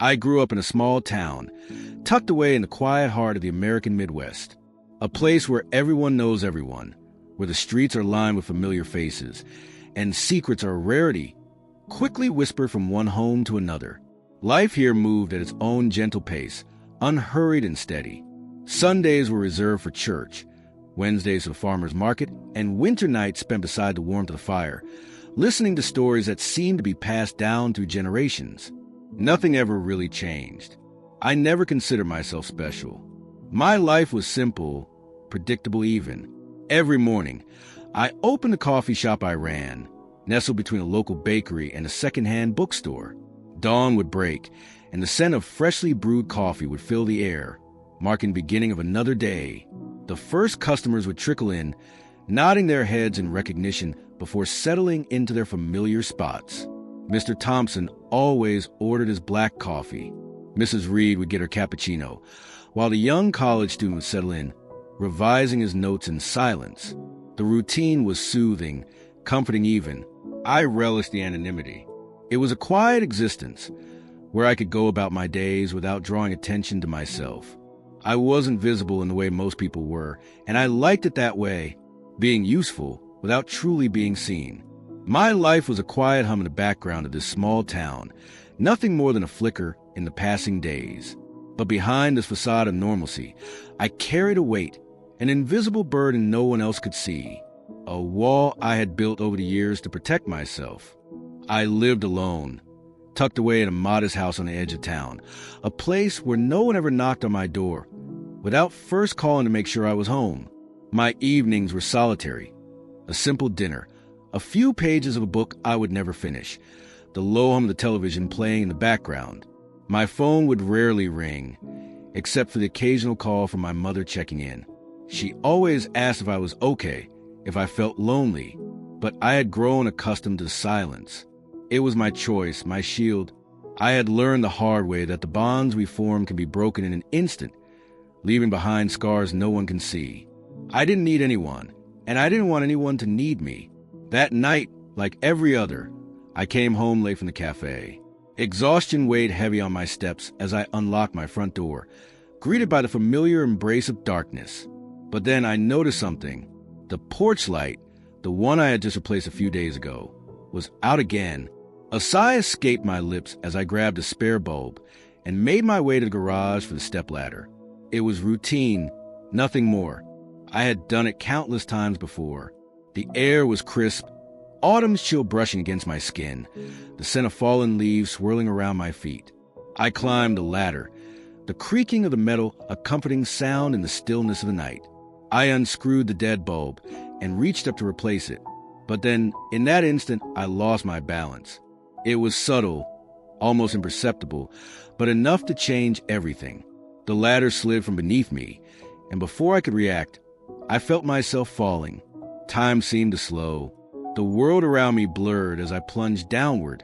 I grew up in a small town, tucked away in the quiet heart of the American Midwest, a place where everyone knows everyone, where the streets are lined with familiar faces, and secrets are a rarity, quickly whispered from one home to another. Life here moved at its own gentle pace, unhurried and steady. Sundays were reserved for church, Wednesdays for the farmer's market, and winter nights spent beside the warmth of the fire, listening to stories that seemed to be passed down through generations. Nothing ever really changed. I never considered myself special. My life was simple, predictable even. Every morning, I opened the coffee shop I ran, nestled between a local bakery and a second-hand bookstore. Dawn would break, and the scent of freshly brewed coffee would fill the air, marking the beginning of another day. The first customers would trickle in, nodding their heads in recognition before settling into their familiar spots. Mr. Thompson always ordered his black coffee. Mrs. Reed would get her cappuccino, while the young college student would settle in, revising his notes in silence. The routine was soothing, comforting even. I relished the anonymity. It was a quiet existence, where I could go about my days without drawing attention to myself. I wasn't visible in the way most people were, and I liked it that way, being useful without truly being seen. My life was a quiet hum in the background of this small town, nothing more than a flicker in the passing days. But behind this facade of normalcy, I carried a weight, an invisible burden no one else could see, a wall I had built over the years to protect myself. I lived alone, tucked away in a modest house on the edge of town, a place where no one ever knocked on my door, without first calling to make sure I was home. My evenings were solitary, a simple dinner, a few pages of a book I would never finish, the low hum of the television playing in the background. My phone would rarely ring, except for the occasional call from my mother checking in. She always asked if I was okay, if I felt lonely, but I had grown accustomed to silence. It was my choice, my shield. I had learned the hard way that the bonds we form can be broken in an instant, leaving behind scars no one can see. I didn't need anyone, and I didn't want anyone to need me. That night, like every other, I came home late from the cafe. Exhaustion weighed heavy on my steps as I unlocked my front door, greeted by the familiar embrace of darkness. But then I noticed something. The porch light, the one I had just replaced a few days ago, was out again. A sigh escaped my lips as I grabbed a spare bulb and made my way to the garage for the stepladder. It was routine, nothing more. I had done it countless times before. The air was crisp, autumn's chill brushing against my skin, the scent of fallen leaves swirling around my feet. I climbed the ladder, the creaking of the metal a comforting sound in the stillness of the night. I unscrewed the dead bulb and reached up to replace it. But then, in that instant, I lost my balance. It was subtle, almost imperceptible, but enough to change everything. The ladder slid from beneath me, and before I could react, I felt myself falling. Time seemed to slow. The world around me blurred as I plunged downward,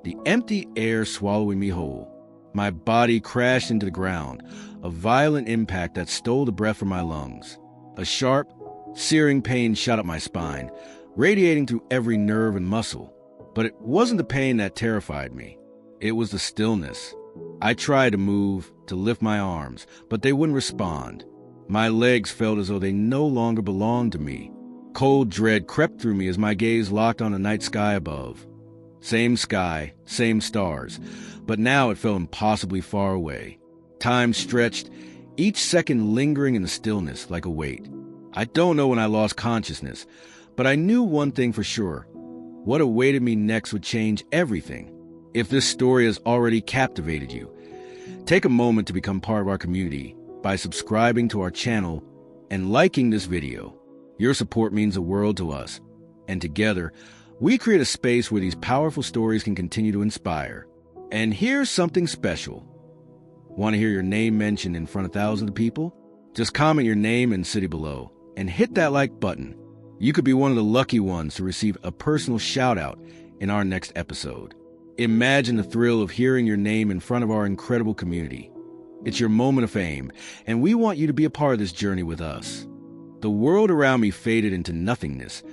the empty air swallowing me whole. My body crashed into the ground, a violent impact that stole the breath from my lungs. A sharp, searing pain shot up my spine, radiating through every nerve and muscle. But it wasn't the pain that terrified me. It was the stillness. I tried to move, to lift my arms, but they wouldn't respond. My legs felt as though they no longer belonged to me. Cold dread crept through me as my gaze locked on the night sky above. Same sky, same stars, but now it felt impossibly far away. Time stretched, each second lingering in the stillness like a weight. I don't know when I lost consciousness, but I knew one thing for sure. What awaited me next would change everything. If this story has already captivated you, take a moment to become part of our community by subscribing to our channel and liking this video. Your support means the world to us, and together, we create a space where these powerful stories can continue to inspire. And here's something special. Want to hear your name mentioned in front of thousands of people? Just comment your name and city below, and hit that like button. You could be one of the lucky ones to receive a personal shout-out in our next episode. Imagine the thrill of hearing your name in front of our incredible community. It's your moment of fame, and we want you to be a part of this journey with us. The world around me faded into nothingness,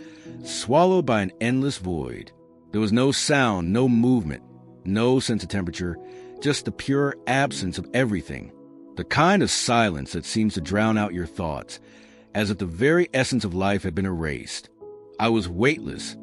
swallowed by an endless void. There was no sound, no movement, no sense of temperature, just the pure absence of everything. The kind of silence that seems to drown out your thoughts, as if the very essence of life had been erased. I was weightless,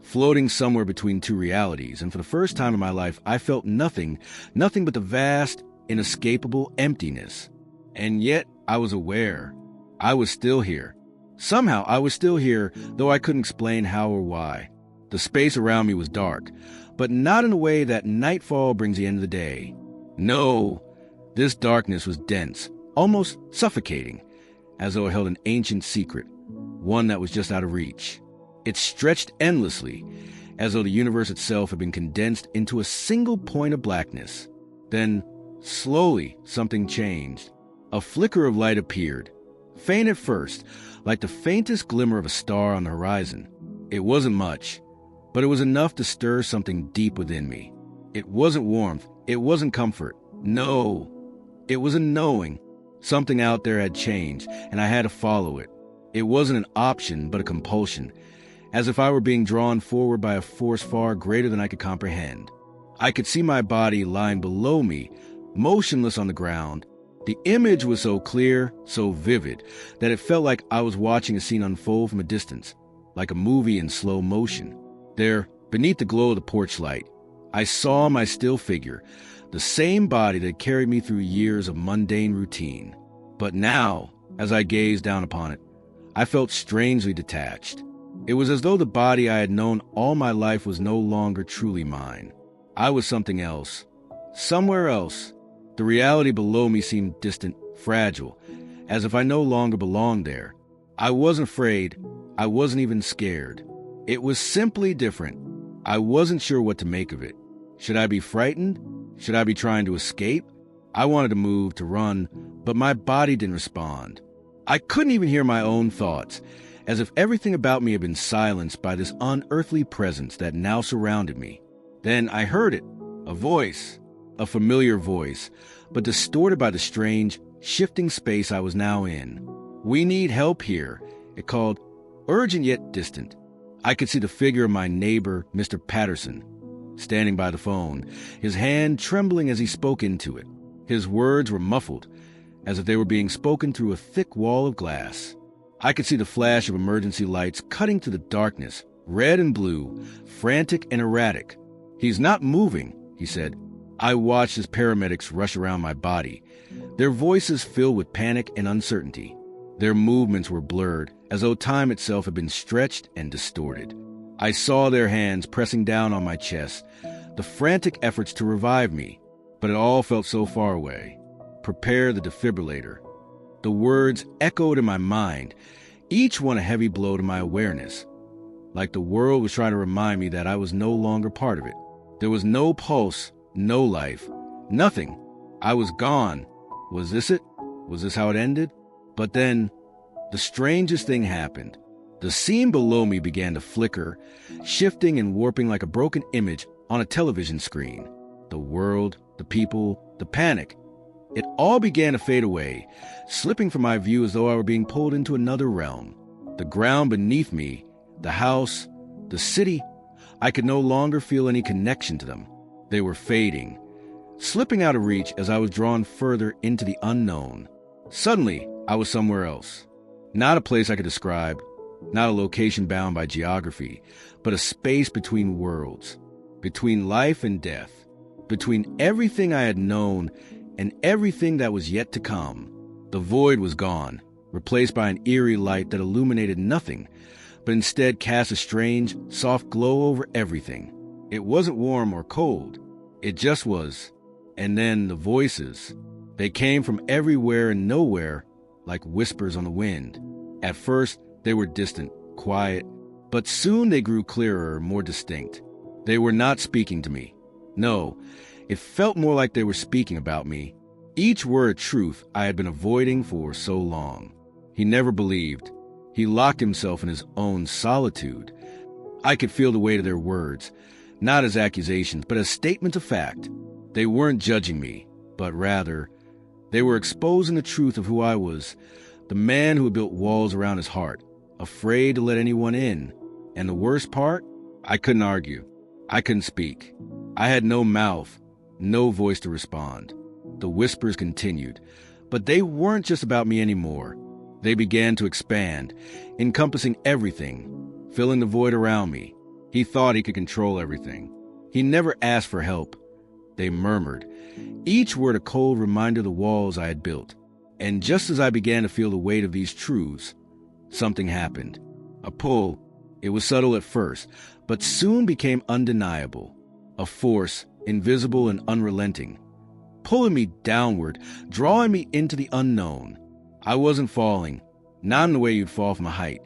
floating somewhere between two realities, and for the first time in my life, I felt nothing but the vast, inescapable emptiness. And yet, I was aware. I was still here. Somehow, I was still here, though I couldn't explain how or why. The space around me was dark, but not in a way that nightfall brings the end of the day. No, this darkness was dense, almost suffocating, as though it held an ancient secret, one that was just out of reach. It stretched endlessly, as though the universe itself had been condensed into a single point of blackness. Then, slowly, something changed. A flicker of light appeared, faint at first, like the faintest glimmer of a star on the horizon. It wasn't much, but it was enough to stir something deep within me. It wasn't warmth, it wasn't comfort. No, it was a knowing. Something out there had changed, and I had to follow it. It wasn't an option, but a compulsion, as if I were being drawn forward by a force far greater than I could comprehend. I could see my body lying below me, motionless on the ground. The image was so clear, so vivid, that it felt like I was watching a scene unfold from a distance, like a movie in slow motion. There, beneath the glow of the porch light, I saw my still figure, the same body that carried me through years of mundane routine. But now, as I gazed down upon it, I felt strangely detached. It was as though the body I had known all my life was no longer truly mine. I was something else, somewhere else. The reality below me seemed distant, fragile, as if I no longer belonged there. I wasn't afraid. I wasn't even scared. It was simply different. I wasn't sure what to make of it. Should I be frightened? Should I be trying to escape? I wanted to move, to run, but my body didn't respond. I couldn't even hear my own thoughts, as if everything about me had been silenced by this unearthly presence that now surrounded me. Then I heard it, a voice, a familiar voice, but distorted by the strange, shifting space I was now in. "We need help here," it called, urgent yet distant. I could see the figure of my neighbor, Mr. Patterson, standing by the phone, his hand trembling as he spoke into it. His words were muffled, as if they were being spoken through a thick wall of glass. I could see the flash of emergency lights cutting through the darkness, red and blue, frantic and erratic. "He's not moving," he said. I watched as paramedics rush around my body, their voices filled with panic and uncertainty. Their movements were blurred, as though time itself had been stretched and distorted. I saw their hands pressing down on my chest, the frantic efforts to revive me, but it all felt so far away. "Prepare the defibrillator." The words echoed in my mind, each one a heavy blow to my awareness, like the world was trying to remind me that I was no longer part of it. There was no pulse, no life, nothing. I was gone. Was this it? Was this how it ended? But then, the strangest thing happened. The scene below me began to flicker, shifting and warping like a broken image on a television screen. The world, the people, the panic. It all began to fade away, slipping from my view as though I were being pulled into another realm. The ground beneath me, the house, the city, I could no longer feel any connection to them. They were fading, slipping out of reach as I was drawn further into the unknown. Suddenly, I was somewhere else. Not a place I could describe, not a location bound by geography, but a space between worlds, between life and death, between everything I had known and everything that was yet to come. The void was gone, replaced by an eerie light that illuminated nothing, but instead cast a strange, soft glow over everything. It wasn't warm or cold. It just was. And then the voices. They came from everywhere and nowhere, like whispers on the wind. At first, they were distant, quiet, but soon they grew clearer, more distinct. They were not speaking to me. No, it felt more like they were speaking about me. Each word truth I had been avoiding for so long. He never believed. He locked himself in his own solitude. I could feel the weight of their words, not as accusations, but as statements of fact. They weren't judging me, but rather, they were exposing the truth of who I was, the man who had built walls around his heart, afraid to let anyone in. And the worst part? I couldn't argue. I couldn't speak. I had no mouth, No voice to respond. The whispers continued, but they weren't just about me anymore. They began to expand, encompassing everything, filling the void around me. He thought he could control everything. He never asked for help. They murmured, each word a cold reminder of the walls I had built. And just as I began to feel the weight of these truths, something happened. A pull. It was subtle at first, but soon became undeniable. A force, invisible and unrelenting, pulling me downward, drawing me into the unknown. I wasn't falling, not in the way you'd fall from a height,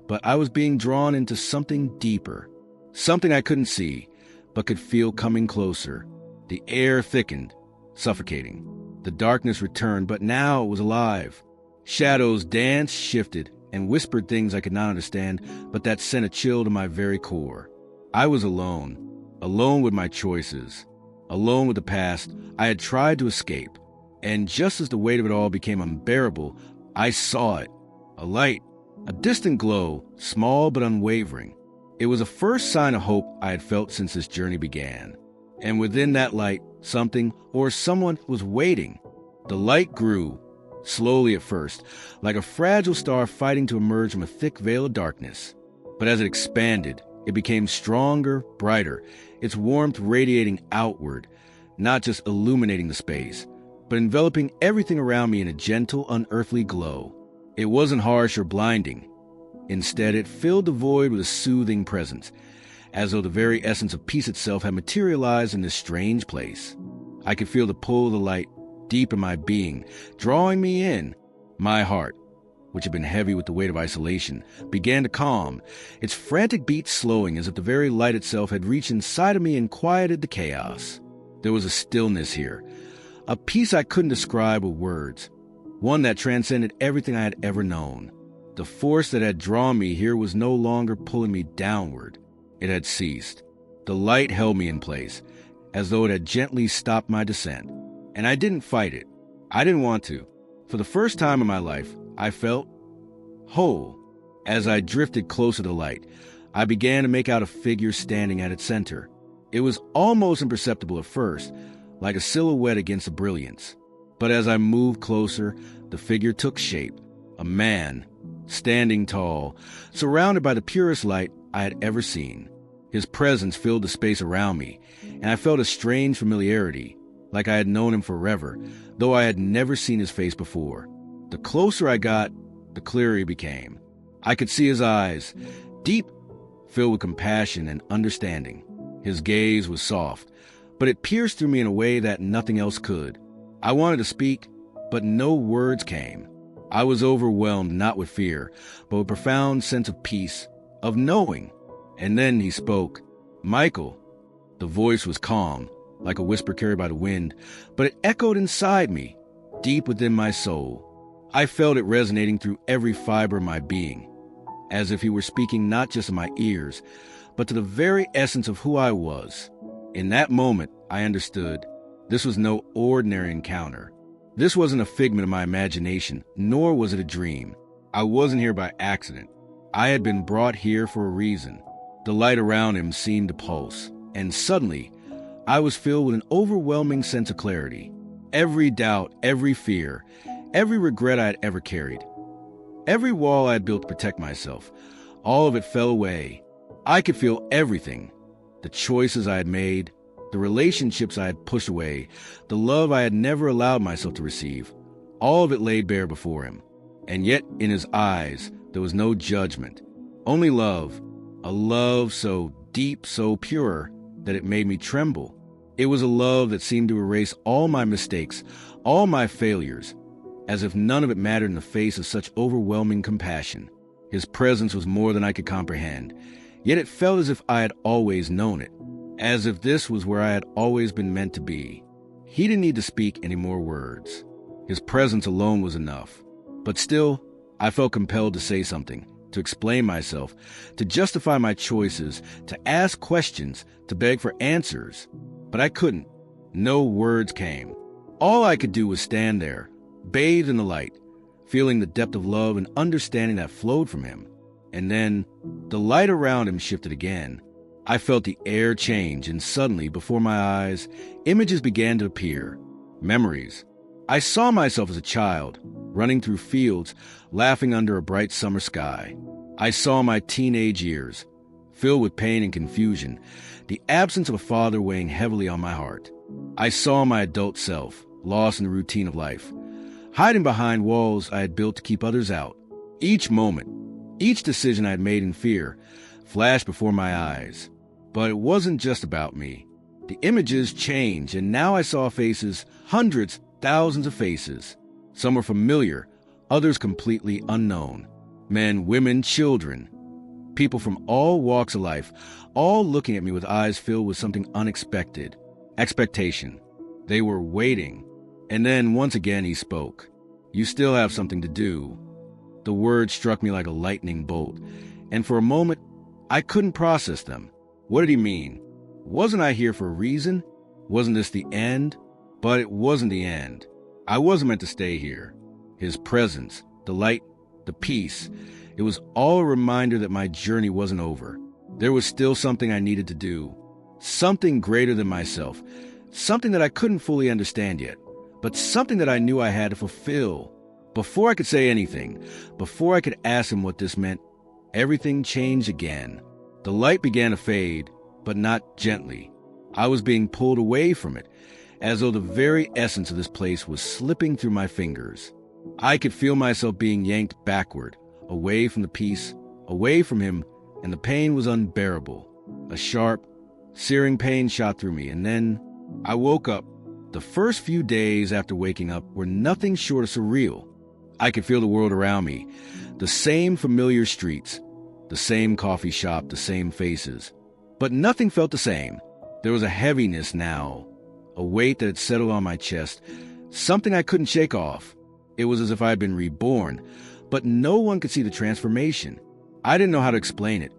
but I was being drawn into something deeper, something I couldn't see, but could feel coming closer. The air thickened, suffocating. The darkness returned, but now it was alive. Shadows danced, shifted, and whispered things I could not understand, but that sent a chill to my very core. I was alone with my choices, alone with the past I had tried to escape. And just as the weight of it all became unbearable, I saw it. A light, a distant glow, small but unwavering. It was the first sign of hope I had felt since this journey began. And within that light, something or someone was waiting. The light grew, slowly at first, like a fragile star fighting to emerge from a thick veil of darkness. But as it expanded, it became stronger, brighter, its warmth radiating outward, not just illuminating the space, but enveloping everything around me in a gentle, unearthly glow. It wasn't harsh or blinding. Instead, it filled the void with a soothing presence, as though the very essence of peace itself had materialized in this strange place. I could feel the pull of the light deep in my being, drawing me in. My heart, which had been heavy with the weight of isolation, began to calm, its frantic beats slowing as if the very light itself had reached inside of me and quieted the chaos. There was a stillness here, a peace I couldn't describe with words, one that transcended everything I had ever known. The force that had drawn me here was no longer pulling me downward. It had ceased. The light held me in place, as though it had gently stopped my descent. And I didn't fight it. I didn't want to. For the first time in my life, I felt whole. As I drifted closer to the light, I began to make out a figure standing at its center. It was almost imperceptible at first, like a silhouette against the brilliance. But as I moved closer, the figure took shape. A man, standing tall, surrounded by the purest light I had ever seen. His presence filled the space around me, and I felt a strange familiarity, like I had known him forever, though I had never seen his face before. The closer I got, the clearer he became. I could see his eyes, deep, filled with compassion and understanding. His gaze was soft, but it pierced through me in a way that nothing else could. I wanted to speak, but no words came. I was overwhelmed not with fear, but with a profound sense of peace, of knowing. And then he spoke. Michael. The voice was calm, like a whisper carried by the wind, but it echoed inside me, deep within my soul. I felt it resonating through every fiber of my being, as if he were speaking not just in my ears, but to the very essence of who I was. In that moment, I understood this was no ordinary encounter. This wasn't a figment of my imagination, nor was it a dream. I wasn't here by accident. I had been brought here for a reason. The light around him seemed to pulse, and suddenly, I was filled with an overwhelming sense of clarity. Every doubt, every fear, every regret I had ever carried, every wall I had built to protect myself, all of it fell away. I could feel everything. The choices I had made, the relationships I had pushed away, the love I had never allowed myself to receive, all of it laid bare before him. And yet in his eyes there was no judgment, only love, a love so deep, so pure, that it made me tremble. It was a love that seemed to erase all my mistakes, all my failures, as if none of it mattered in the face of such overwhelming compassion. His presence was more than I could comprehend, yet it felt as if I had always known it, as if this was where I had always been meant to be. He didn't need to speak any more words. His presence alone was enough. But still, I felt compelled to say something, to explain myself, to justify my choices, to ask questions, to beg for answers. But I couldn't. No words came. All I could do was stand there, bathed in the light, feeling the depth of love and understanding that flowed from him. And then, the light around him shifted again. I felt the air change, and suddenly, before my eyes, images began to appear. Memories. I saw myself as a child, running through fields, laughing under a bright summer sky. I saw my teenage years, filled with pain and confusion, the absence of a father weighing heavily on my heart. I saw my adult self, lost in the routine of life, hiding behind walls I had built to keep others out. Each moment, each decision I had made in fear, flashed before my eyes. But it wasn't just about me. The images changed, and now I saw faces, hundreds, thousands of faces. Some were familiar, others completely unknown. Men, women, children. People from all walks of life, all looking at me with eyes filled with something unexpected. Expectation. They were waiting. And then, once again, he spoke. "You still have something to do." The words struck me like a lightning bolt, and for a moment, I couldn't process them. What did he mean? Wasn't I here for a reason? Wasn't this the end? But it wasn't the end. I wasn't meant to stay here. His presence, the light, the peace, it was all a reminder that my journey wasn't over. There was still something I needed to do. Something greater than myself. Something that I couldn't fully understand yet, but something that I knew I had to fulfill. Before I could say anything, before I could ask him what this meant, everything changed again. The light began to fade, but not gently. I was being pulled away from it, as though the very essence of this place was slipping through my fingers. I could feel myself being yanked backward, away from the peace, away from him, and the pain was unbearable. A sharp, searing pain shot through me, and then I woke up. The first few days after waking up were nothing short of surreal. I could feel the world around me, the same familiar streets, the same coffee shop, the same faces. But nothing felt the same. There was a heaviness now, a weight that had settled on my chest, something I couldn't shake off. It was as if I had been reborn, but no one could see the transformation. I didn't know how to explain it,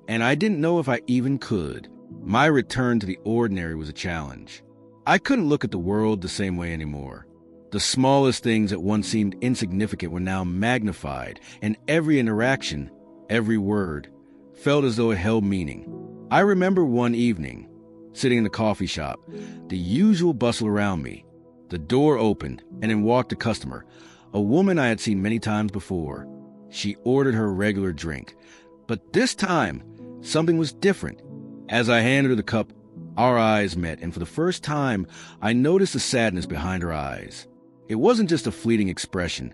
and I didn't know if I even could. My return to the ordinary was a challenge. I couldn't look at the world the same way anymore. The smallest things that once seemed insignificant were now magnified, and every interaction, every word, felt as though it held meaning. I remember one evening, sitting in the coffee shop, the usual bustle around me. The door opened, and in walked a customer, a woman I had seen many times before. She ordered her regular drink, but this time, something was different. As I handed her the cup, our eyes met, and for the first time, I noticed the sadness behind her eyes. It wasn't just a fleeting expression.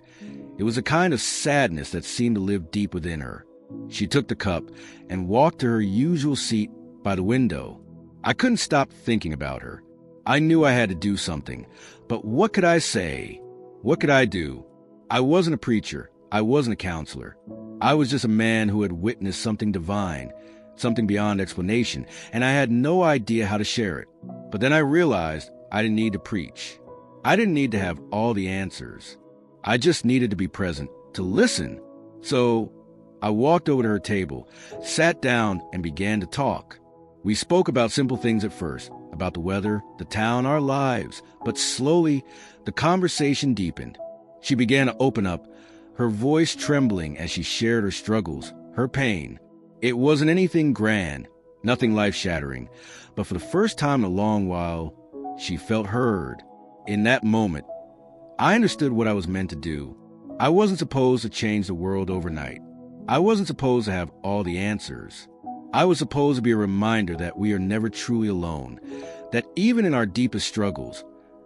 It was a kind of sadness that seemed to live deep within her. She took the cup and walked to her usual seat by the window. I couldn't stop thinking about her. I knew I had to do something, but what could I say? What could I do? I wasn't a preacher. I wasn't a counselor. I was just a man who had witnessed something divine, something beyond explanation, and I had no idea how to share it. But then I realized I didn't need to preach. I didn't need to have all the answers. I just needed to be present, to listen. So I walked over to her table, sat down, and began to talk. We spoke about simple things at first, about the weather, the town, our lives, but slowly the conversation deepened. She began to open up, her voice trembling as she shared her struggles, her pain. It wasn't anything grand, nothing life-shattering, but for the first time in a long while, she felt heard. In that moment, I understood what I was meant to do. I wasn't supposed to change the world overnight. I wasn't supposed to have all the answers. I was supposed to be a reminder that we are never truly alone, that even in our deepest struggles,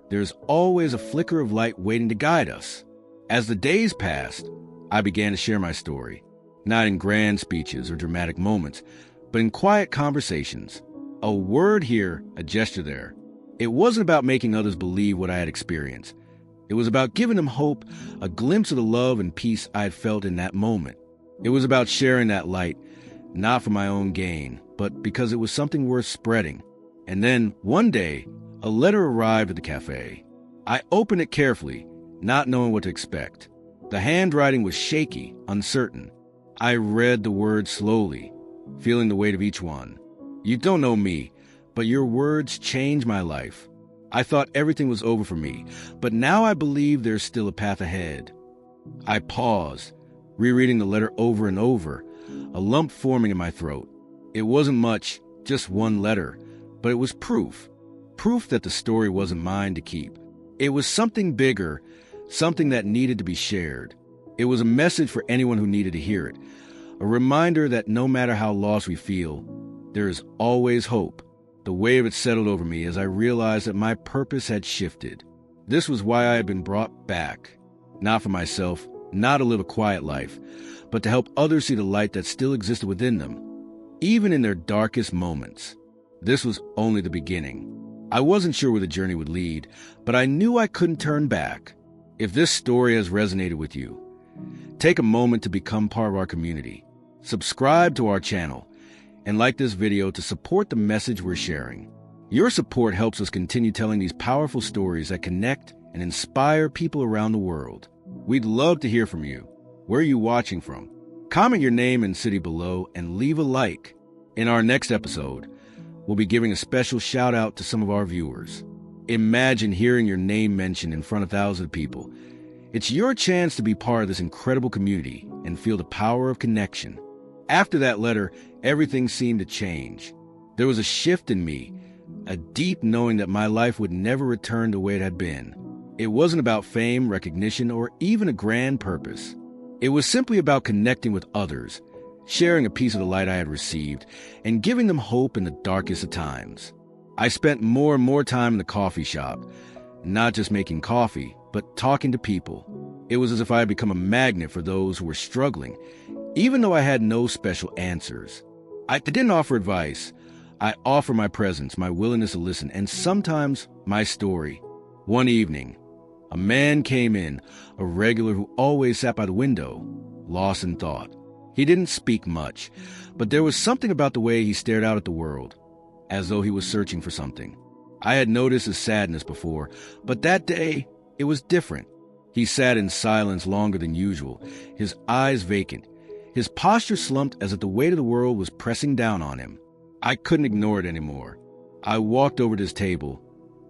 there's always a flicker of light waiting to guide us. As the days passed, I began to share my story, not in grand speeches or dramatic moments, but in quiet conversations. A word here, a gesture there. It wasn't about making others believe what I had experienced. It was about giving them hope, a glimpse of the love and peace I had felt in that moment. It was about sharing that light, not for my own gain, but because it was something worth spreading. And then, one day, a letter arrived at the cafe. I opened it carefully, not knowing what to expect. The handwriting was shaky, uncertain. I read the words slowly, feeling the weight of each one. You don't know me, but your words changed my life. I thought everything was over for me, but now I believe there's still a path ahead. I paused, rereading the letter over and over, a lump forming in my throat. It wasn't much, just one letter, but it was proof. Proof that the story wasn't mine to keep. It was something bigger, something that needed to be shared. It was a message for anyone who needed to hear it. A reminder that no matter how lost we feel, there is always hope. The wave had settled over me as I realized that my purpose had shifted. This was why I had been brought back. Not for myself, not to live a quiet life, but to help others see the light that still existed within them, even in their darkest moments. This was only the beginning. I wasn't sure where the journey would lead, but I knew I couldn't turn back. If this story has resonated with you, take a moment to become part of our community. Subscribe to our channel and like this video to support the message we're sharing. Your support helps us continue telling these powerful stories that connect and inspire people around the world. We'd love to hear from you. Where are you watching from? Comment your name and city below and leave a like. In our next episode, we'll be giving a special shout out to some of our viewers. Imagine hearing your name mentioned in front of thousands of people. It's your chance to be part of this incredible community and feel the power of connection. After that letter, everything seemed to change. There was a shift in me, a deep knowing that my life would never return the way it had been. It wasn't about fame, recognition, or even a grand purpose. It was simply about connecting with others, sharing a piece of the light I had received, and giving them hope in the darkest of times. I spent more and more time in the coffee shop, not just making coffee, but talking to people. It was as if I had become a magnet for those who were struggling, even though I had no special answers. I didn't offer advice. I offered my presence, my willingness to listen, and sometimes my story. One evening, a man came in, a regular who always sat by the window, lost in thought. He didn't speak much, but there was something about the way he stared out at the world, as though he was searching for something. I had noticed his sadness before, but that day, it was different. He sat in silence longer than usual, his eyes vacant, his posture slumped as if the weight of the world was pressing down on him. I couldn't ignore it anymore. I walked over to his table,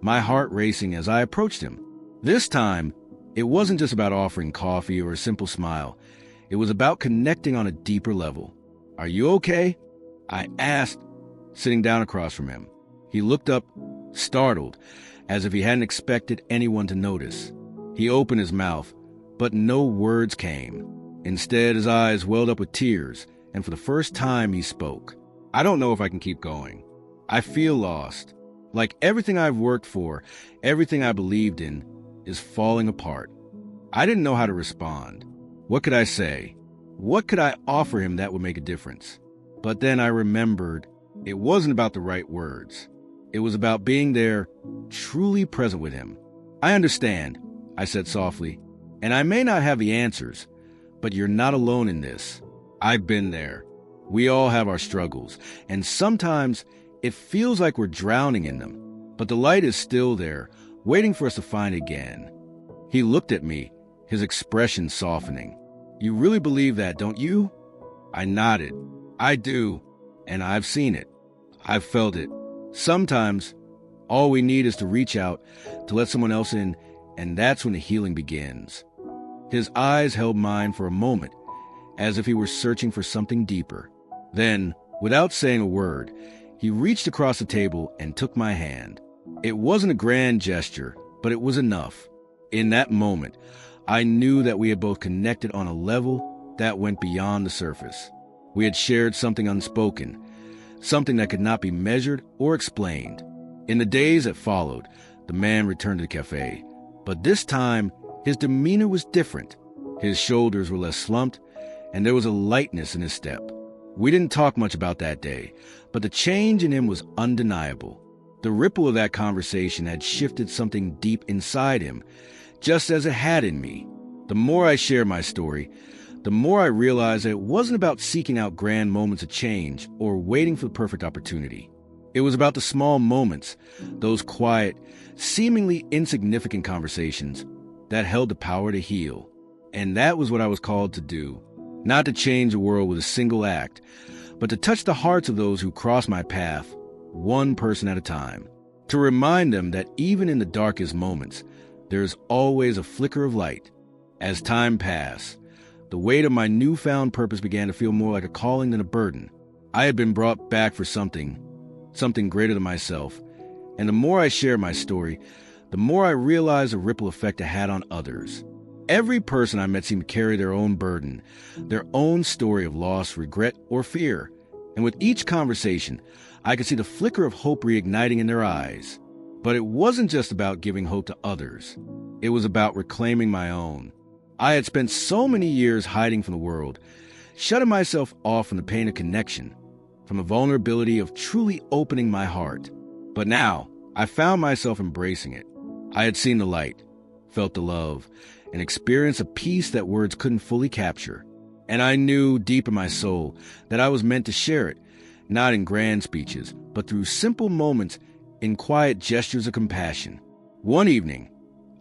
my heart racing as I approached him. This time, it wasn't just about offering coffee or a simple smile. It was about connecting on a deeper level. "Are you okay?" I asked, sitting down across from him. He looked up, startled, as if he hadn't expected anyone to notice. He opened his mouth, but no words came. Instead, his eyes welled up with tears, and for the first time he spoke. "I don't know if I can keep going. I feel lost. Like everything I've worked for, everything I believed in, is falling apart." I didn't know how to respond. What could I say? What could I offer him that would make a difference? But then I remembered it wasn't about the right words. It was about being there, truly present with him. "I understand," I said softly, "and I may not have the answers, but you're not alone in this. I've been there. We all have our struggles, and sometimes it feels like we're drowning in them, but the light is still there, waiting for us to find again." He looked at me, his expression softening. "You really believe that, don't you?" I nodded. "I do, and I've seen it. I've felt it. Sometimes, all we need is to reach out, to let someone else in, and that's when the healing begins." His eyes held mine for a moment, as if he were searching for something deeper. Then, without saying a word, he reached across the table and took my hand. It wasn't a grand gesture, but it was enough. In that moment, I knew that we had both connected on a level that went beyond the surface. We had shared something unspoken, something that could not be measured or explained. In the days that followed, the man returned to the cafe, but this time, his demeanor was different. His shoulders were less slumped, and there was a lightness in his step. We didn't talk much about that day, but the change in him was undeniable. The ripple of that conversation had shifted something deep inside him, just as it had in me. The more I shared my story, the more I realized that it wasn't about seeking out grand moments of change or waiting for the perfect opportunity. It was about the small moments, those quiet, seemingly insignificant conversations that held the power to heal. And that was what I was called to do. Not to change the world with a single act, but to touch the hearts of those who cross my path, one person at a time. To remind them that even in the darkest moments, there is always a flicker of light. As time passed, the weight of my newfound purpose began to feel more like a calling than a burden. I had been brought back for something something greater than myself. And the more I shared my story, the more I realized the ripple effect it had on others. Every person I met seemed to carry their own burden, their own story of loss, regret, or fear. And with each conversation, I could see the flicker of hope reigniting in their eyes. But it wasn't just about giving hope to others. It was about reclaiming my own. I had spent so many years hiding from the world, shutting myself off from the pain of connection, from the vulnerability of truly opening my heart. But now, I found myself embracing it. I had seen the light, felt the love, and experienced a peace that words couldn't fully capture. And I knew deep in my soul that I was meant to share it, not in grand speeches, but through simple moments in quiet gestures of compassion. One evening,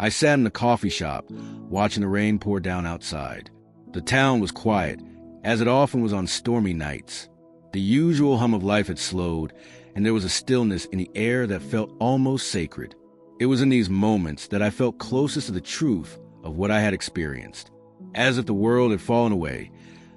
I sat in a coffee shop, watching the rain pour down outside. The town was quiet, as it often was on stormy nights. The usual hum of life had slowed, and there was a stillness in the air that felt almost sacred. It was in these moments that I felt closest to the truth of what I had experienced, as if the world had fallen away,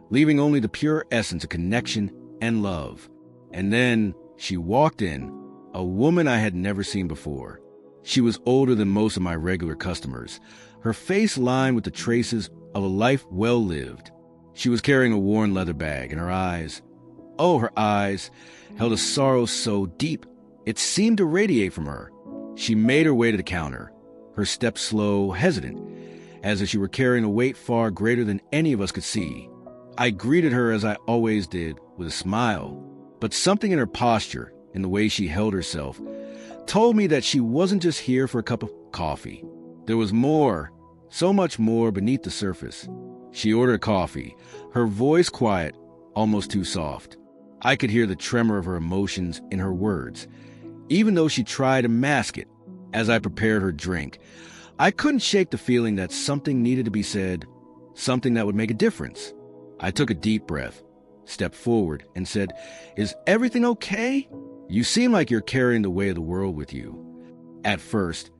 leaving only the pure essence of connection and love. And then she walked in, a woman I had never seen before. She was older than most of my regular customers, her face lined with the traces of a life well lived. She was carrying a worn leather bag, and her eyes held a sorrow so deep it seemed to radiate from her. She made her way to the counter, her steps slow, hesitant, as if she were carrying a weight far greater than any of us could see. I greeted her as I always did, with a smile, but something in her posture, in the way she held herself, told me that she wasn't just here for a cup of coffee. There was more, so much more beneath the surface. She ordered coffee, her voice quiet, almost too soft. I could hear the tremor of her emotions in her words, even though she tried to mask it. As I prepared her drink, I couldn't shake the feeling that something needed to be said, something that would make a difference. I took a deep breath, stepped forward, and said, "Is everything okay? You seem like you're carrying the weight of the world with you." At first,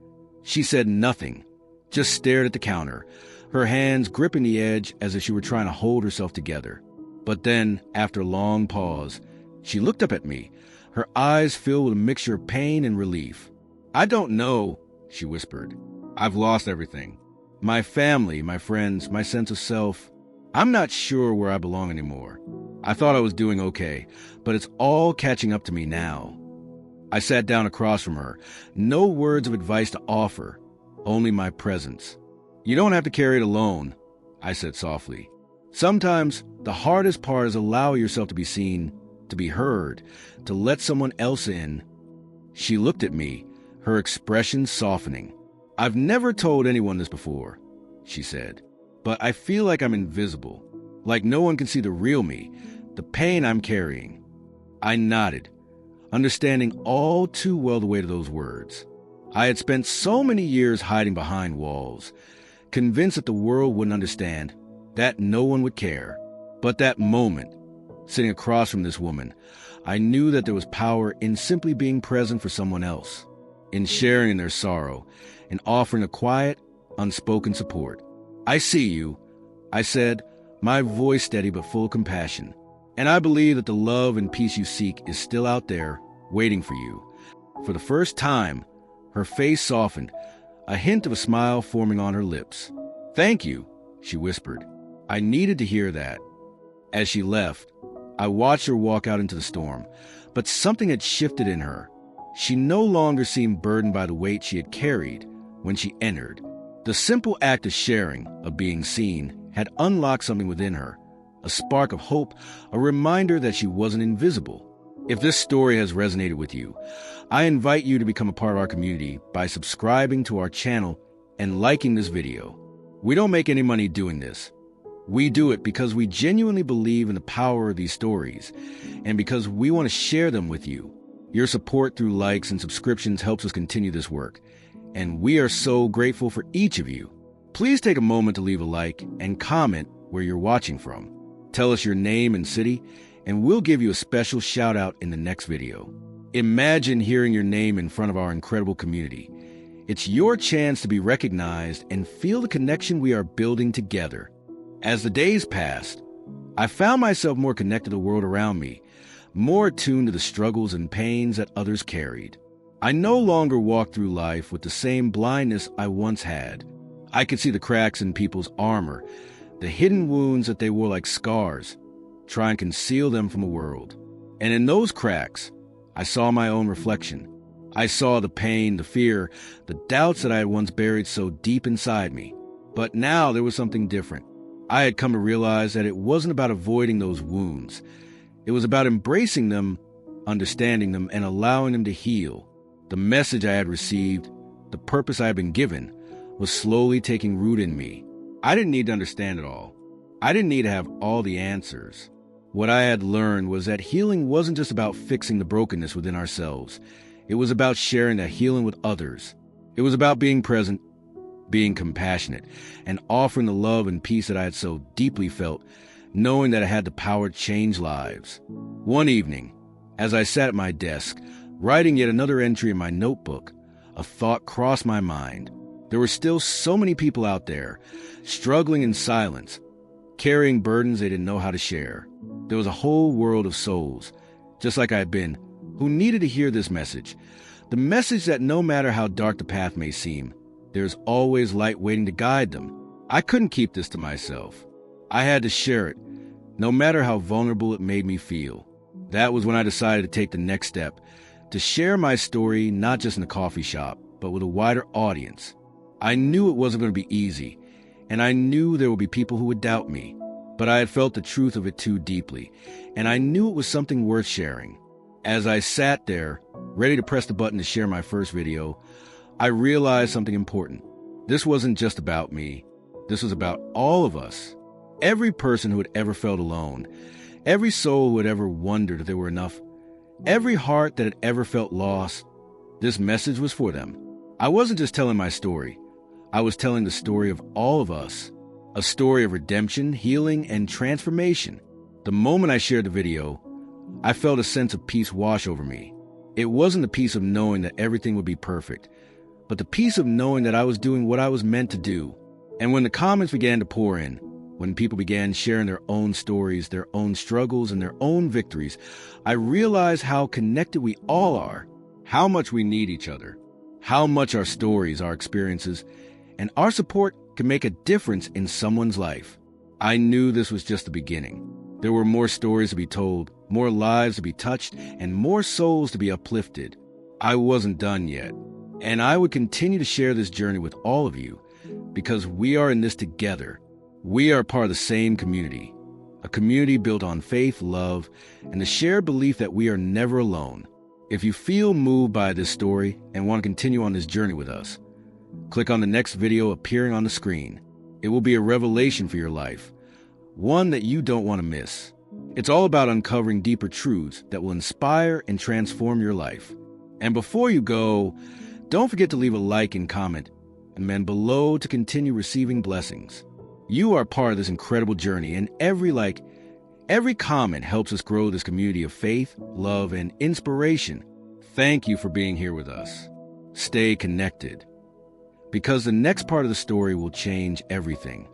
she said nothing, just stared at the counter, her hands gripping the edge as if she were trying to hold herself together. But then, after a long pause, she looked up at me, her eyes filled with a mixture of pain and relief. "I don't know," she whispered. "I've lost everything. My family, my friends, my sense of self. I'm not sure where I belong anymore. I thought I was doing okay, but it's all catching up to me now." I sat down across from her, no words of advice to offer, only my presence. "You don't have to carry it alone," I said softly. "Sometimes the hardest part is allow yourself to be seen, to be heard, to let someone else in." She looked at me, her expression softening. "I've never told anyone this before," she said, "but I feel like I'm invisible, like no one can see the real me, the pain I'm carrying." I nodded, understanding all too well the weight of those words. I had spent so many years hiding behind walls, convinced that the world wouldn't understand, that no one would care. But that moment, sitting across from this woman, I knew that there was power in simply being present for someone else, in sharing in their sorrow, in offering a quiet, unspoken support. "I see you," I said, my voice steady but full of compassion. "And I believe that the love and peace you seek is still out there, waiting for you." For the first time, her face softened, a hint of a smile forming on her lips. "Thank you," she whispered. I needed to hear that. As she left, I watched her walk out into the storm, but something had shifted in her. She no longer seemed burdened by the weight she had carried when she entered. The simple act of sharing, of being seen, had unlocked something within her, a spark of hope, a reminder that she wasn't invisible. If this story has resonated with you, I invite you to become a part of our community by subscribing to our channel and liking this video. We don't make any money doing this. We do it because we genuinely believe in the power of these stories and because we want to share them with you. Your support through likes and subscriptions helps us continue this work, and we are so grateful for each of you. Please take a moment to leave a like and comment where you're watching from. Tell us your name and city, and we'll give you a special shout out in the next video. Imagine hearing your name in front of our incredible community. It's your chance to be recognized and feel the connection we are building together. As the days passed, I found myself more connected to the world around me, more attuned to the struggles and pains that others carried. I no longer walked through life with the same blindness I once had. I could see the cracks in people's armor, the hidden wounds that they wore like scars, try and conceal them from the world. And in those cracks, I saw my own reflection. I saw the pain, the fear, the doubts that I had once buried so deep inside me. But now there was something different. I had come to realize that it wasn't about avoiding those wounds. It was about embracing them, understanding them, and allowing them to heal. The message I had received, the purpose I had been given, was slowly taking root in me. I didn't need to understand it all. I didn't need to have all the answers. What I had learned was that healing wasn't just about fixing the brokenness within ourselves. It was about sharing that healing with others. It was about being present, being compassionate, and offering the love and peace that I had so deeply felt, knowing that I had the power to change lives. One evening, as I sat at my desk, writing yet another entry in my notebook, a thought crossed my mind. There were still so many people out there, struggling in silence, carrying burdens they didn't know how to share. There was a whole world of souls, just like I had been, who needed to hear this message. The message that no matter how dark the path may seem, there's always light waiting to guide them. I couldn't keep this to myself. I had to share it, no matter how vulnerable it made me feel. That was when I decided to take the next step, to share my story not just in a coffee shop, but with a wider audience. I knew it wasn't going to be easy, and I knew there would be people who would doubt me, but I had felt the truth of it too deeply, and I knew it was something worth sharing. As I sat there, ready to press the button to share my first video, I realized something important. This wasn't just about me. This was about all of us. Every person who had ever felt alone, every soul who had ever wondered if they were enough, every heart that had ever felt lost, this message was for them. I wasn't just telling my story. I was telling the story of all of us, a story of redemption, healing, and transformation. The moment I shared the video, I felt a sense of peace wash over me. It wasn't the peace of knowing that everything would be perfect, but the peace of knowing that I was doing what I was meant to do. And when the comments began to pour in, when people began sharing their own stories, their own struggles, and their own victories, I realized how connected we all are, how much we need each other, how much our stories, our experiences, and our support can make a difference in someone's life. I knew this was just the beginning. There were more stories to be told, more lives to be touched, and more souls to be uplifted. I wasn't done yet, and I would continue to share this journey with all of you, because we are in this together. We are part of the same community, a community built on faith, love, and the shared belief that we are never alone. If you feel moved by this story and want to continue on this journey with us, click on the next video appearing on the screen. It will be a revelation for your life, one that you don't want to miss. It's all about uncovering deeper truths that will inspire and transform your life. And before you go, don't forget to leave a like and comment, and then below to continue receiving blessings. You are part of this incredible journey, and every like, every comment helps us grow this community of faith, love, and inspiration. Thank you for being here with us. Stay connected, because the next part of the story will change everything.